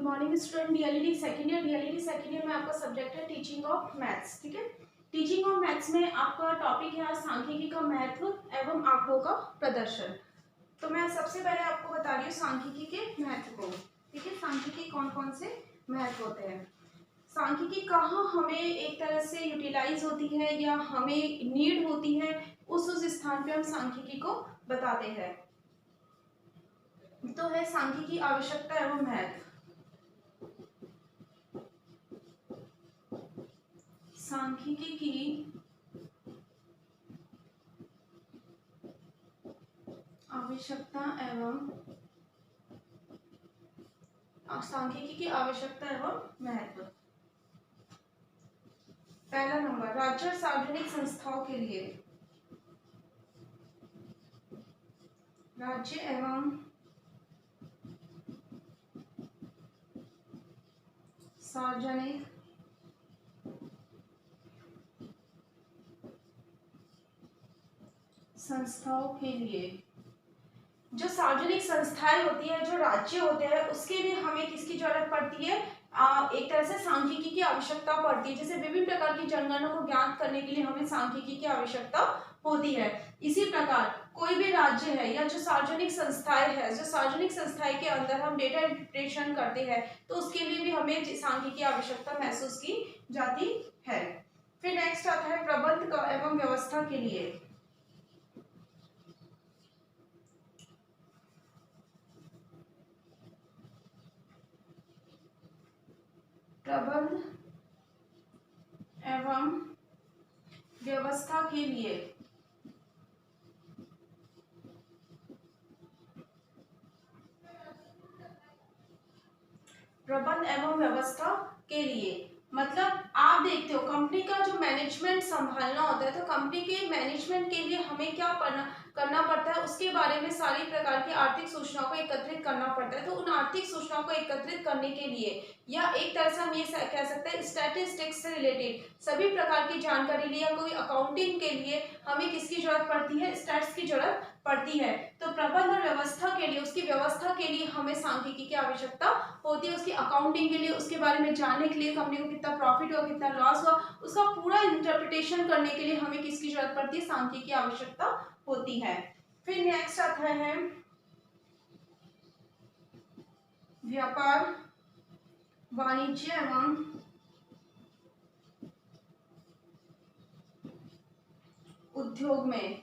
Good morning student. DElEd second year में आपका subject है टीचिंग ऑफ मैथ्स। ठीक है, टीचिंग ऑफ मैथ्स में आपका टॉपिक है आज सांख्यिकी का महत्व एवं आंकड़ों का प्रदर्शन। तो मैं सबसे पहले आपको बता रही हूँ सांख्यिकी के महत्व को। ठीक है, सांख्यिकी कौन कौन से महत्व होते हैं। सांख्यिकी कहाँ हमें एक तरह से यूटिलाइज होती है या हमें नीड होती है, उस स्थान पे हम सांख्यिकी को बताते हैं। तो है सांख्यिकी आवश्यकता एवं महत्व। सांख्यिकी की आवश्यकता एवं महत्व। पहला नंबर, राज्य और सार्वजनिक संस्थाओं के लिए, राज्य एवं सार्वजनिक संस्थाओं के लिए, जो सार्वजनिक संस्थाएं होती है, जो राज्य होते हैं, उसके लिए हमें किसकी जरूरत पड़ती है, एक तरह से सांख्यिकी की आवश्यकता पड़ती है। जैसे विभिन्न प्रकार की जनगणना को ज्ञात करने के लिए हमें सांख्यिकी की आवश्यकता होती है। इसी प्रकार कोई भी राज्य है या जो सार्वजनिक संस्थाएं है, जो सार्वजनिक संस्थाएं के अंदर हम डेटा इंटरप्रिटेशन करते हैं, तो उसके लिए भी हमें सांख्यिकी की आवश्यकता महसूस की जाती है। फिर नेक्स्ट आता है प्रबंध एवं व्यवस्था के लिए, प्रबंध एवं व्यवस्था के लिए, प्रबंध एवं व्यवस्था के लिए मतलब आप देखते हो कंपनी का जो मैनेजमेंट संभालना होता है, तो कंपनी के मैनेजमेंट के लिए हमें क्या करना पड़ता है, उसके बारे में सारी प्रकार की आर्थिक सूचनाओं को एकत्रित करना पड़ता है। तो उन आर्थिक सूचनाओं को एकत्रित करने के लिए या एक तरह से हम ये कह सकते हैं स्टैटिस्टिक्स से रिलेटेड सभी प्रकार की जानकारी लिए या कोई अकाउंटिंग के लिए हमें किसकी जरूरत पड़ती है, स्टैट्स की जरूरत पड़ती है। तो प्रबंध और व्यवस्था के लिए, उसकी व्यवस्था के लिए हमें सांख्यिकी की आवश्यकता होती है। उसकी अकाउंटिंग के लिए, उसके बारे में जानने के लिए, कंपनी को कितना प्रॉफिट हुआ, कितना लॉस हुआ, उसका पूरा इंटरप्रिटेशन करने के लिए हमें किसकी जरूरत पड़ती है, सांख्यिकी की आवश्यकता होती है। फिर नेक्स्ट आता है व्यापार वाणिज्य एवं उद्योग में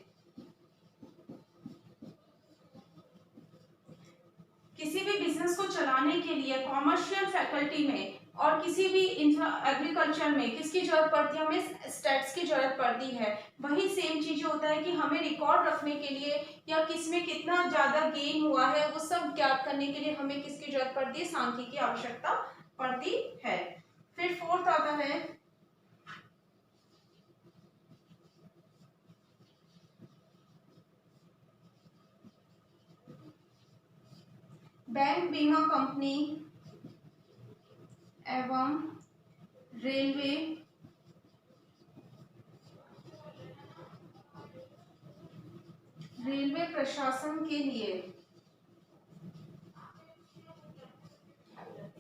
किसी भी बिजनेस को चलाने के लिए कॉमर्शियल फैकल्टी में और किसी भी एग्रीकल्चर में किसकी जरूरत पड़ती है, हमें स्टैट्स की जरूरत पड़ती है। वही सेम चीज होता है कि हमें रिकॉर्ड रखने के लिए या किसमें कितना ज्यादा गेन हुआ है, वो सब ज्ञात करने के लिए हमें किसकी जरूरत पड़ती है, सांख्यिकी की आवश्यकता पड़ती है। फिर फोर्थ आता है बैंक, बीमा कंपनी एवं रेलवे प्रशासन के लिए।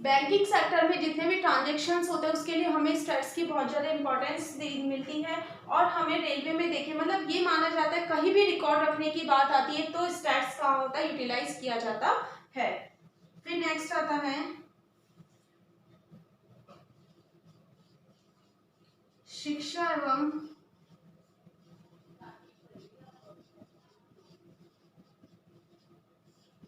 बैंकिंग सेक्टर में जितने भी ट्रांजैक्शंस होते हैं उसके लिए हमें स्टैट्स की बहुत ज़्यादा इंपॉर्टेंस मिलती है। और हमें रेलवे में देखिए, मतलब ये माना जाता है कहीं भी रिकॉर्ड रखने की बात आती है तो स्टैट्स का होता है, यूटिलाइज किया जाता है। फिर नेक्स्ट आता है शिक्षा एवं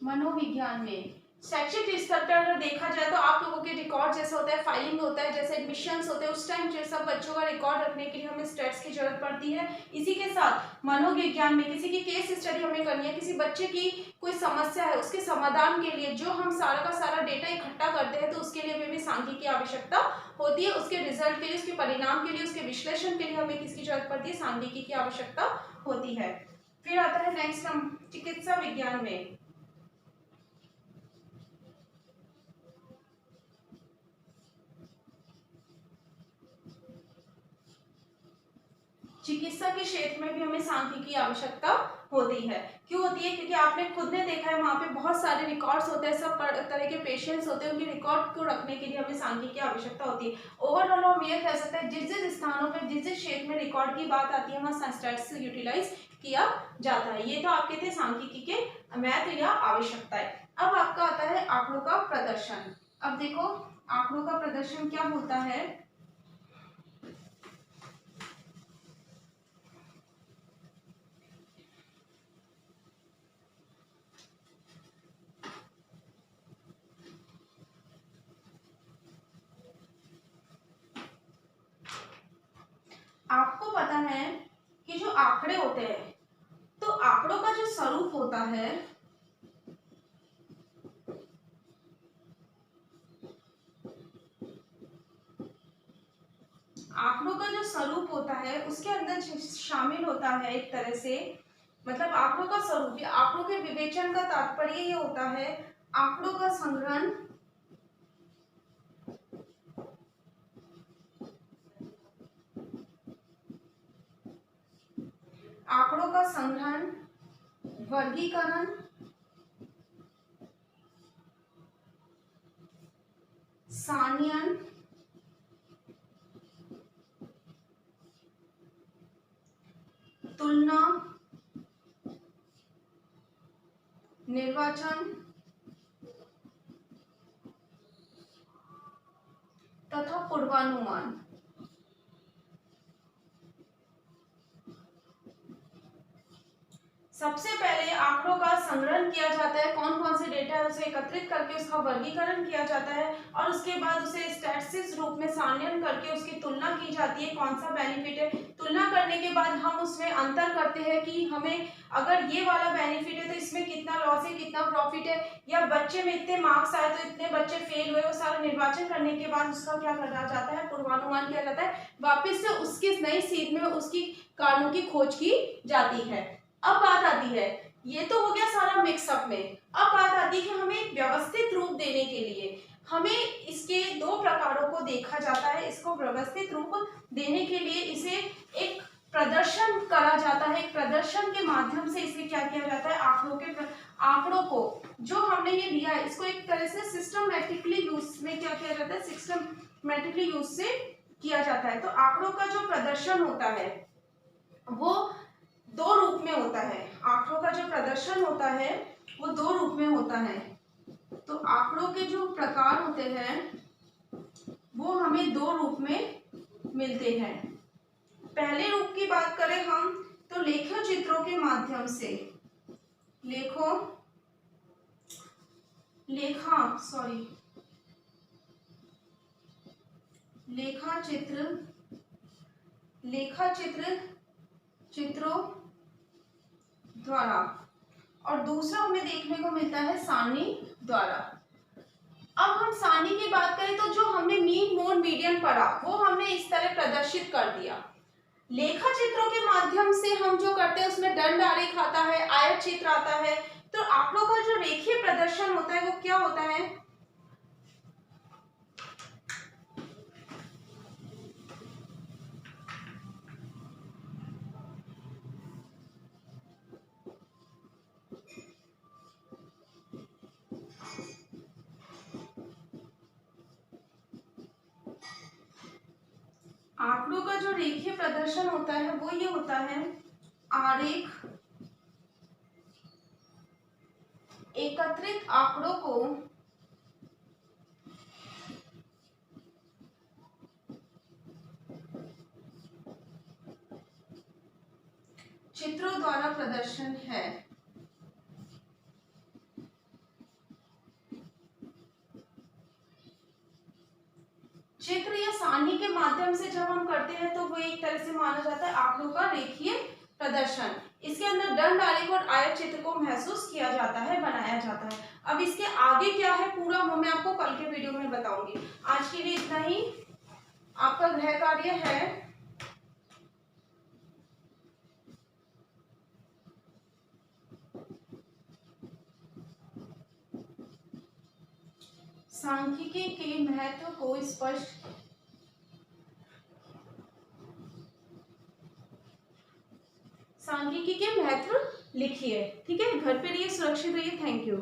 मनोविज्ञान में। शैक्षिक स्तर पर अगर देखा जाए तो आप लोगों के रिकॉर्ड जैसे होता है, फाइलिंग होता है, जैसे एडमिशंस होते हैं, उस टाइम जो सब बच्चों का रिकॉर्ड रखने के लिए हमें स्टैट्स की जरूरत पड़ती है। इसी के साथ मनोविज्ञान में किसी की केस स्टडी हमें करनी है, किसी बच्चे की कोई समस्या है, उसके समाधान के लिए जो हम सारा का सारा डेटा इकट्ठा करते हैं, तो उसके लिए हमें भी सांख्यिकी की आवश्यकता होती है। उसके रिजल्ट के लिए, उसके परिणाम के लिए, उसके विश्लेषण के लिए हमें किसकी जरूरत पड़ती है, सांख्यिकी की आवश्यकता होती है। फिर आता है नेक्स्ट हम चिकित्सा विज्ञान में। चिकित्सा के क्षेत्र में भी हमें सांख्यिकी की आवश्यकता होती है। क्यों होती है? क्योंकि आपने खुद ने देखा है वहाँ पे बहुत सारे रिकॉर्ड्स होते हैं, सब तरह के पेशेंट्स होते हैं, उनके रिकॉर्ड को रखने के लिए हमें सांख्यिकी की आवश्यकता होती है। ओवरऑल हम ये कह सकते हैं जिस जिस स्थानों पर जिस जिस क्षेत्र में रिकॉर्ड की बात आती है वहाँ स्टैटिस्टिक्स यूटिलाइज किया जाता है। ये तो आपके थे सांख्यिकी के महत्व या आवश्यकताएं। अब आपका आता है आंकड़ों का प्रदर्शन। अब देखो आंकड़ों का प्रदर्शन क्या होता है। आपको पता है कि जो आंकड़े होते हैं तो आंकड़ों का जो स्वरूप होता है आंकड़ों का जो स्वरूप होता है उसके अंदर शामिल होता है एक तरह से, मतलब आंकड़ों का स्वरूप या आंकड़ों के विवेचन का तात्पर्य ये होता है आंकड़ों का संग्रहण, आंकड़ों का संग्रहण, वर्गीकरण, सारणीकरण, तुलना, निर्वाचन तथा पूर्वानुमान। सबसे पहले आंकड़ों का संग्रहण किया जाता है, कौन कौन से डेटा है उसे एकत्रित करके उसका वर्गीकरण किया जाता है और उसके बाद उसे स्टैटिस्टिक्स रूप में सारणीकरण करके उसकी तुलना की जाती है कौन सा बेनिफिट है। तुलना करने के बाद हम उसमें अंतर करते हैं कि हमें अगर ये वाला बेनिफिट है तो इसमें कितना लॉस है कितना प्रॉफिट है, या बच्चे में इतने मार्क्स आए तो इतने बच्चे फेल हुए, वो सारा निर्वाचन करने के बाद उसका क्या करा जाता है, पूर्वानुमान किया जाता है, वापिस से उसकी नई सीट में उसकी कारणों की खोज की जाती है। अब बात आती है, ये तो हो गया सारा मिक्सअप में, अब बात आती है कि हमें एक व्यवस्थित रूप देने के लिए हमें इसके दो प्रकारों को देखा जाता है। इसको व्यवस्थित रूप देने के लिए इसे एक प्रदर्शन करा जाता है, एक प्रदर्शन के माध्यम से इसे क्या किया जाता है, आंकड़ों को जो हमने ये लिया है इसको एक तरह से सिस्टमैटिकली यूज में क्या किया जाता है, सिस्टमैटिकली यूज से किया जाता है। तो आंकड़ों का जो प्रदर्शन होता है वो दो रूप में होता है, आंकड़ों का जो प्रदर्शन होता है वो दो रूप में होता है। तो आंकड़ों के जो प्रकार होते हैं वो हमें दो रूप में मिलते हैं। पहले रूप की बात करें हम तो लेखा चित्रों के माध्यम से, लेखा चित्रों द्वारा, और दूसरा हमें देखने को मिलता है सारणी द्वारा। अब हम सारणी की बात करें तो जो हमने मीन मोड मीडियन पढ़ा वो हमने इस तरह प्रदर्शित कर दिया। लेखा चित्रों के माध्यम से हम जो करते हैं उसमें दंड आरेख आता है, आयत चित्र आता है। तो आंकड़ों का जो रेखीय प्रदर्शन होता है वो क्या होता है, आंकड़ों का जो रेखीय प्रदर्शन होता है वो ये होता है आरेख एकत्रित आंकड़ों को चित्रों द्वारा प्रदर्शन है। चित्र या सारणी के माध्यम से जब हम करते हैं तो वो एक तरह से माना जाता है आंकड़ों का रेखीय प्रदर्शन। इसके अंदर दंड आरेख और आयत चित्र को महसूस किया जाता है, बनाया जाता है। अब इसके आगे क्या है पूरा वो मैं आपको कल के वीडियो में बताऊंगी। आज के लिए इतना ही। आपका गृह कार्य है सांख्यिकी के महत्व को स्पष्ट लिखिए। ठीक है, घर पे रहिए, सुरक्षित रहिए। Thank you.